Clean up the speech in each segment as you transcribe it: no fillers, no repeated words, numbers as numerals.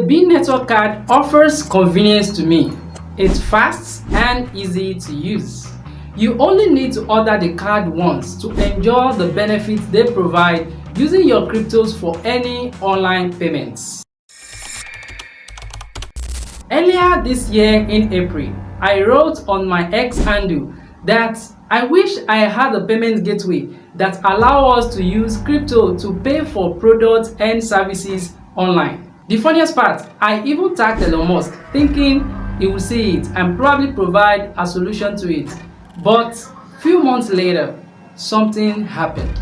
Bee Network card offers convenience to me. It's fast and easy to use. You only need to order the card once to enjoy the benefits they provide using your cryptos for any online payments. Earlier this year in April, I wrote on my X handle that I wish I had a payment gateway that allows us to use crypto to pay for products and services online. The funniest part, I even tagged Elon Musk thinking he would see it and probably provide a solution to it. But few months later, something happened.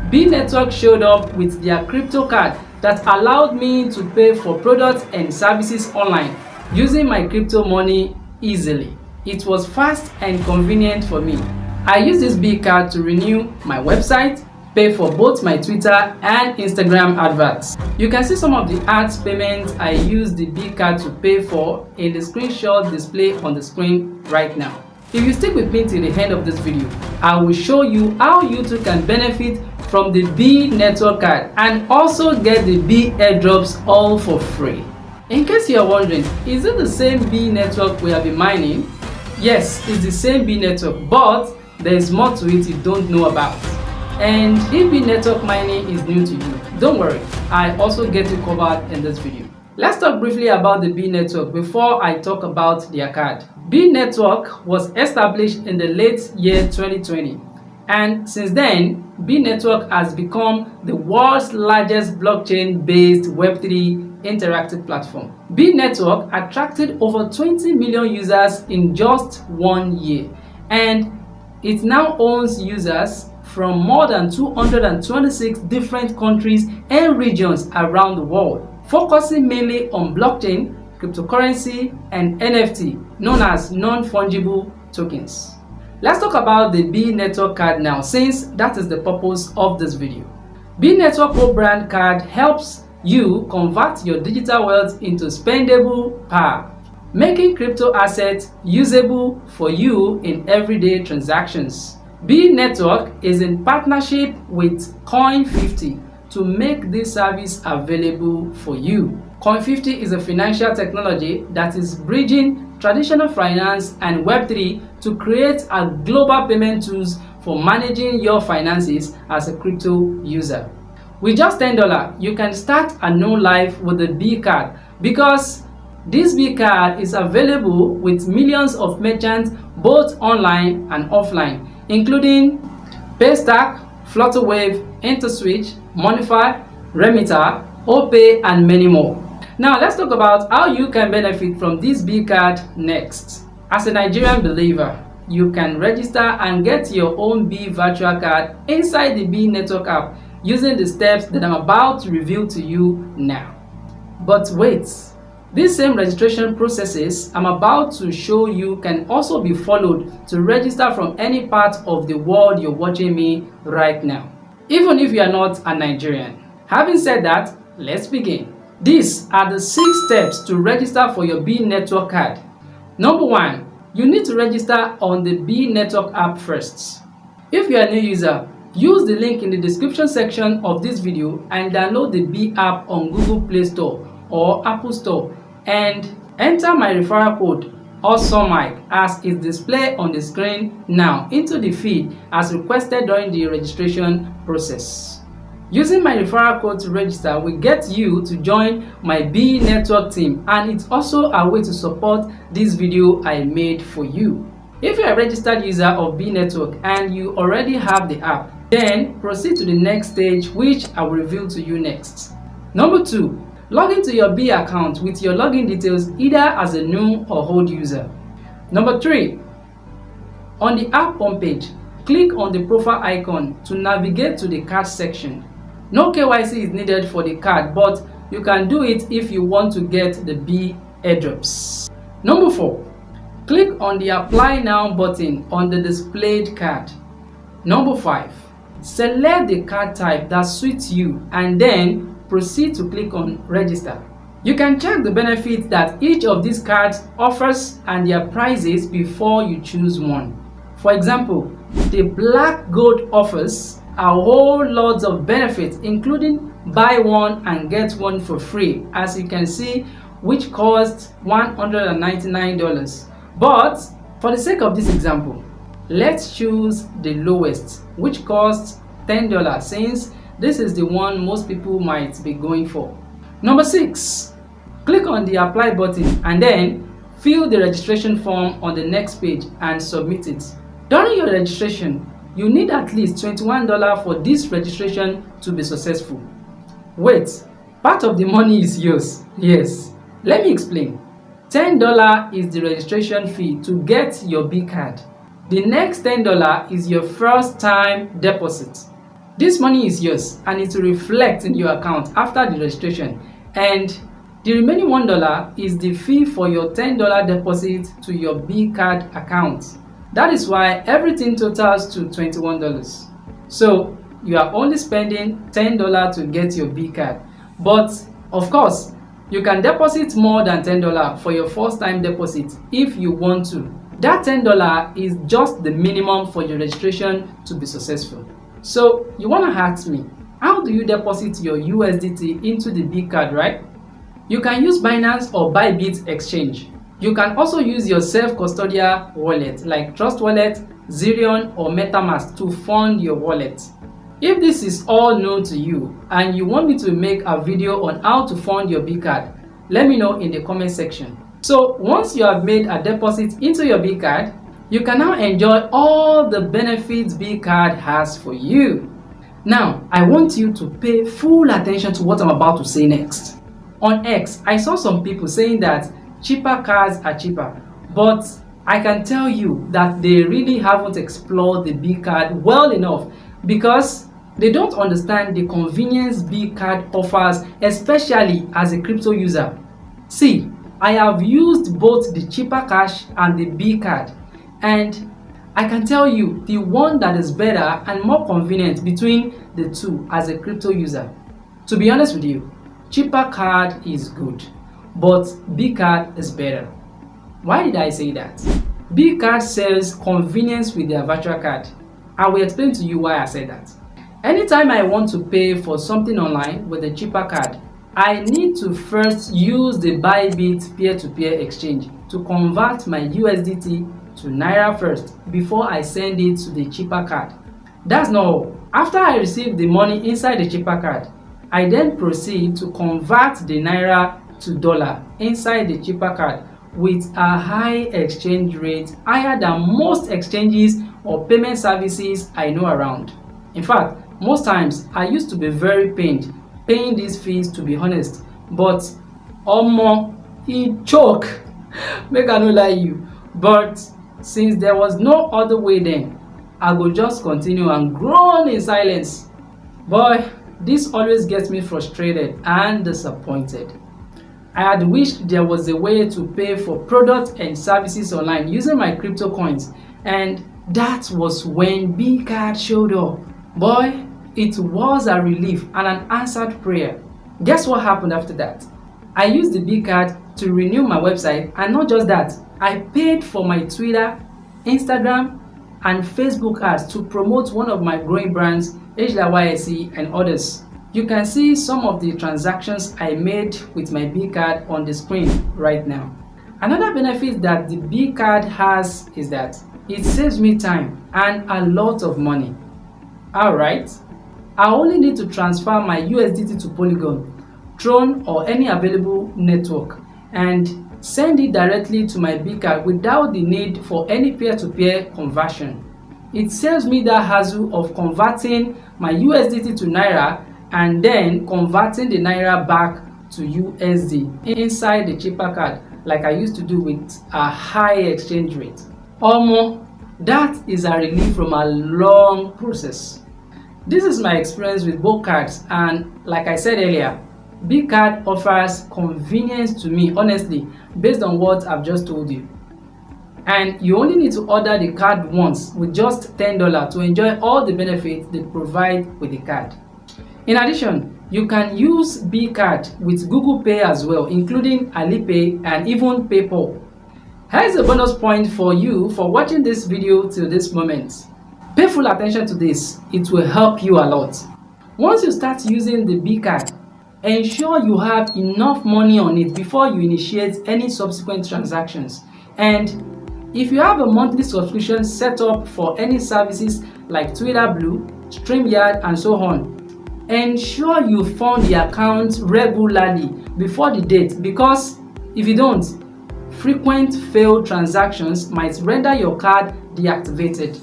Bee Network showed up with their crypto card that allowed me to pay for products and services online using my crypto money easily. It was fast and convenient for me. I used this Bee card to renew my website, pay for both my Twitter and Instagram adverts. You can see some of the ads payments I used the Bee card to pay for in the screenshot displayed on the screen right now. If you stick with me till the end of this video, I will show you how you too can benefit from the Bee Network card and also get the Bee Airdrops all for free. In case you are wondering, is it the same Bee Network we have been mining? Yes, it's the same Bee Network, but there is more to it you don't know about. And if Bee Network mining is new to you, don't worry, I also get you covered in this video. Let's talk briefly about the Bee Network before I talk about their card. Bee Network was established in the late year 2020, and since then, Bee Network has become the world's largest blockchain-based Web3 interactive platform. Bee Network attracted over 20 million users in just 1 year, and it now owns users from more than 226 different countries and regions around the world, focusing mainly on blockchain, cryptocurrency, and NFT, known as non-fungible tokens. Let's talk about the Bee Network card now, since that is the purpose of this video. Bee Network co-brand card helps you convert your digital wealth into spendable power, making crypto assets usable for you in everyday transactions. Bee Network is in partnership with Coin50 to make this service available for you. Coin50 is a financial technology that is bridging traditional finance and Web3 to create a global payment tools for managing your finances as a crypto user. With just $10, you can start a new life with the Bee card, because this Bee card is available with millions of merchants both online and offline, including Paystack, Flutterwave, InterSwitch, Monify, Remitter, OPay, and many more. Now let's talk about how you can benefit from this Bee card next. As a Nigerian believer, you can register and get your own Bee virtual card inside the Bee Network app using the steps that I'm about to reveal to you now. But wait, these same registration processes I'm about to show you can also be followed to register from any part of the world you're watching me right now, even if you are not a Nigerian. Having said that, let's begin. These are the 6 steps to register for your Bee Network card. Number 1, you need to register on the Bee Network app first. If you are a new user, use the link in the description section of this video and download the Bee app on Google Play Store or Apple Store and enter my referral code awesomemike as is displayed on the screen now into the feed as requested during the registration process. Using my referral code to register will get you to join my Bee Network team, and it's also a way to support this video I made for you. If you're a registered user of Bee Network and you already have the app, then proceed to the next stage, which I will reveal to you next. Number 2, log into your Bee account with your login details either as a new or old user. Number 3, on the app homepage, click on the profile icon to navigate to the card section. No KYC is needed for the card, but you can do it if you want to get the Bee Airdrops. Number 4, click on the Apply Now button on the displayed card. Number 5, select the card type that suits you and then proceed to click on Register. You can check the benefits that each of these cards offers and their prices before you choose one. For example, the Black Gold offers a whole lot of benefits, including buy one and get one for free. As you can see, which costs $199. But for the sake of this example, let's choose the lowest, which costs $10, since this is the one most people might be going for. Number 6, click on the apply button and then fill the registration form on the next page and submit it. During your registration, you need at least $21 for this registration to be successful. Wait, part of the money is yours. Yes, let me explain. $10 is the registration fee to get your Bee card. The next $10 is your first time deposit. This money is yours and it will reflect in your account after the registration, and the remaining $1 is the fee for your $10 deposit to your Bee card account. That is why everything totals to $21. So you are only spending $10 to get your Bee card. But of course, you can deposit more than $10 for your first time deposit if you want to. That $10 is just the minimum for your registration to be successful. So you want to ask me, how do you deposit your USDT into the Bee card, right? You can use Binance or Bybit exchange. You can also use your self-custodial wallet like Trust Wallet, Zerion, or MetaMask to fund your wallet. If this is all new to you and you want me to make a video on how to fund your Bee card, let me know in the comment section. So once you have made a deposit into your Bee card, you can now enjoy all the benefits Bee card has for you. Now, I want you to pay full attention to what I'm about to say next. On X, I saw some people saying that cheaper cards are cheaper, but I can tell you that they really haven't explored the Bee card well enough, because they don't understand the convenience Bee card offers, especially as a crypto user. See, I have used both the cheaper cash and the Bee card, and I can tell you the one that is better and more convenient between the two as a crypto user. To be honest with you, cheaper card is good, but Bee card is better. Why did I say that? Bee card sells convenience with their virtual card. I will explain to you why I said that. Anytime I want to pay for something online with a cheaper card, I need to first use the Bybit peer-to-peer exchange to convert my USDT to Naira first before I send it to the cheaper card. That's not all. After I receive the money inside the cheaper card, I then proceed to convert the Naira to dollar inside the cheaper card with a high exchange rate, higher than most exchanges or payment services I know around. In fact, most times I used to be very pained paying these fees, to be honest, but it choke. Make I no lie you. But since there was no other way, then I go just continue and groan in silence. Boy, this always gets me frustrated and disappointed. I had wished there was a way to pay for products and services online using my crypto coins, and that was when Bee card showed up. Boy, it was a relief and an answered prayer. Guess what happened after that? I used the Bee card to renew my website, and not just that, I paid for my Twitter, Instagram, and Facebook ads to promote one of my growing brands, HYSE, and others. You can see some of the transactions I made with my Bee card on the screen right now. Another benefit that the Bee card has is that it saves me time and a lot of money. Alright, I only need to transfer my USDT to Polygon, Tron, or any available network and send it directly to my Bee card without the need for any peer-to-peer conversion. It saves me the hassle of converting my USDT to Naira and then converting the Naira back to USD inside the cheaper card like I used to do with a high exchange rate. That is a relief from a long process. This is my experience with both cards, and like I said earlier, Bee card offers convenience to me, honestly, based on what I've just told you. And you only need to order the card once with just $10 to enjoy all the benefits they provide with the card. In addition, you can use Bee card with Google Pay as well, including Alipay and even PayPal. Here's a bonus point for you for watching this video till this moment. Pay full attention to this, it will help you a lot. Once you start using the Bee card, ensure you have enough money on it before you initiate any subsequent transactions. And if you have a monthly subscription set up for any services like Twitter Blue, StreamYard and so on, ensure you fund the account regularly before the date, because if you don't, frequent failed transactions might render your card deactivated.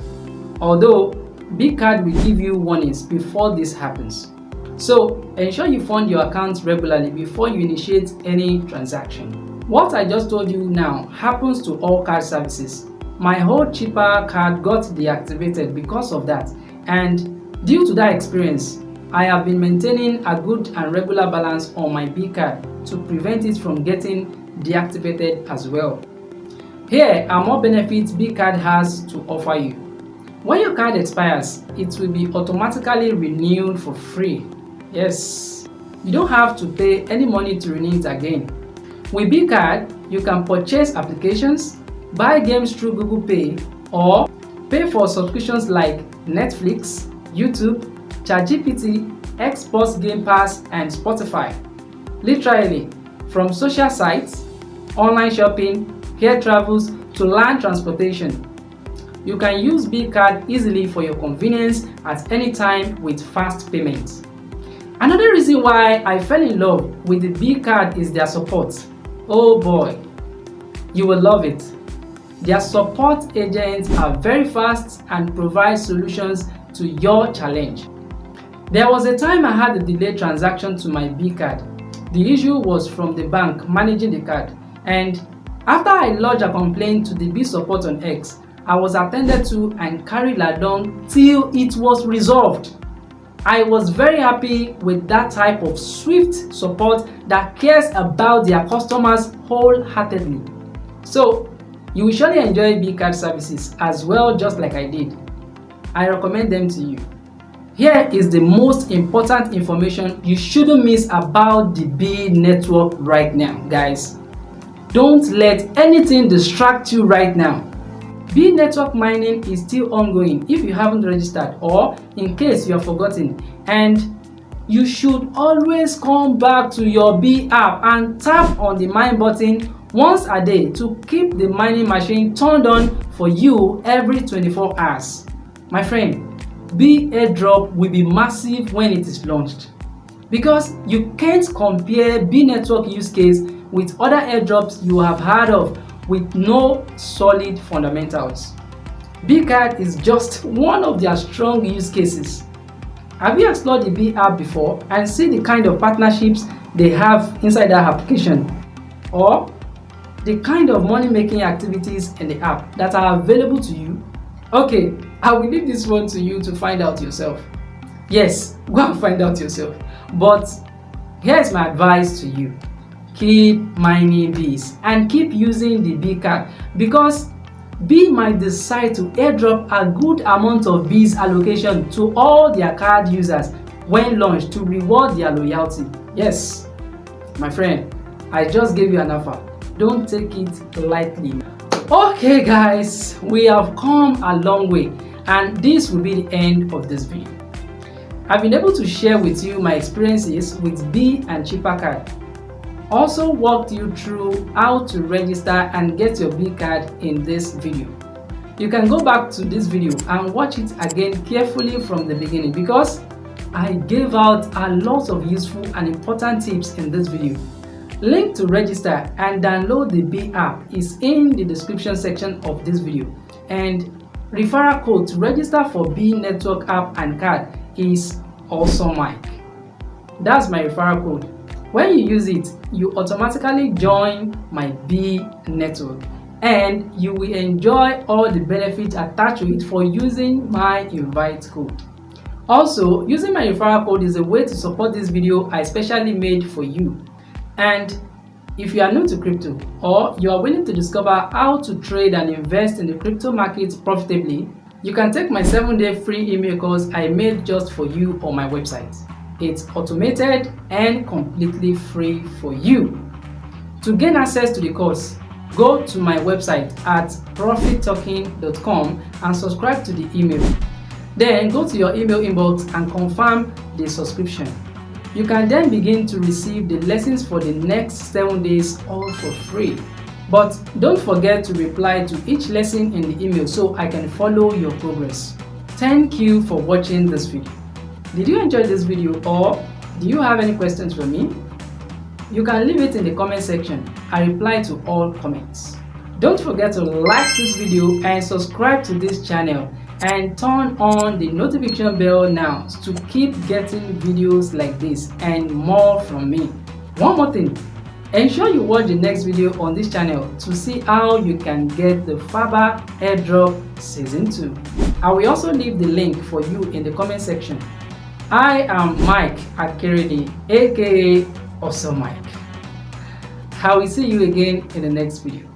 Although Bee Card will give you warnings before this happens. So ensure you fund your account regularly before you initiate any transaction. What I just told you now happens to all card services. My whole cheaper card got deactivated because of that, and due to that experience, I have been maintaining a good and regular balance on my Bee Card to prevent it from getting deactivated as well. Here are more benefits Bee Card has to offer you. When your card expires, it will be automatically renewed for free. Yes, you don't have to pay any money to renew it again. With Bee Card, you can purchase applications, buy games through Google Pay, or pay for subscriptions like Netflix, YouTube, ChatGPT, Xbox Game Pass, and Spotify. Literally, from social sites, online shopping, air travels, to land transportation. You can use Bee Card easily for your convenience at any time with fast payments. Another reason why I fell in love with the Bee Card is their support. Oh boy, you will love it. Their support agents are very fast and provide solutions to your challenge. There was a time I had a delayed transaction to my Bee Card. The issue was from the bank managing the card, and after I lodged a complaint to the Bee support on X, I was attended to and carried along till it was resolved. I was very happy with that type of swift support that cares about their customers wholeheartedly. So, you will surely enjoy Bee Card services as well, just like I did. I recommend them to you. Here is the most important information you shouldn't miss about the Bee network right now, guys. Don't let anything distract you right now. Bee network mining is still ongoing if you haven't registered, or in case you have forgotten, and you should always come back to your Bee app and tap on the mine button once a day to keep the mining machine turned on for you every 24 hours. My friend, Bee Airdrop will be massive when it is launched, because you can't compare Bee network use case with other airdrops you have heard of with no solid fundamentals. Bee Card is just one of their strong use cases. Have you explored the Bee app before and see the kind of partnerships they have inside their application, or the kind of money-making activities in the app that are available to you? Okay, I will leave this one to you to find out yourself. Yes, go and find out yourself. But here's my advice to you. Keep mining bees and keep using the Bee Card, because Bee might decide to airdrop a good amount of bees allocation to all their card users when launched to reward their loyalty. Yes, my friend, I just gave you an offer. Don't take it lightly. Okay guys, we have come a long way, and this will be the end of this video. I've been able to share with you my experiences with Bee and cheaper card. Also walked you through how to register and get your Bee Card in this video. You can go back to this video and watch it again carefully from the beginning, because I gave out a lot of useful and important tips in this video. Link to register and download the Bee app is in the description section of this video, and referral code to register for Bee network app and card is awesomemike. That's my referral code. When you use it, you automatically join my Bee network, and you will enjoy all the benefits attached to it for using my invite code. Also, using my referral code is a way to support this video I specially made for you. And if you are new to crypto, or you are willing to discover how to trade and invest in the crypto market profitably, you can take my 7-day free email course I made just for you on my website. It's automated and completely free for you. To gain access to the course, go to my website at profittalking.com and subscribe to the email. Then go to your email inbox and confirm the subscription. You can then begin to receive the lessons for the next 7 days all for free. But don't forget to reply to each lesson in the email so I can follow your progress. Thank you for watching this video. Did you enjoy this video, or do you have any questions for me? You can leave it in the comment section. I reply to all comments. Don't forget to like this video and subscribe to this channel, and turn on the notification bell now to keep getting videos like this and more from me. One more thing, ensure you watch the next video on this channel to see how you can get the Phaver Airdrop Season 2. I will also leave the link for you in the comment section. I am Mike Akerede, aka Awesome Mike. I will see you again in the next video.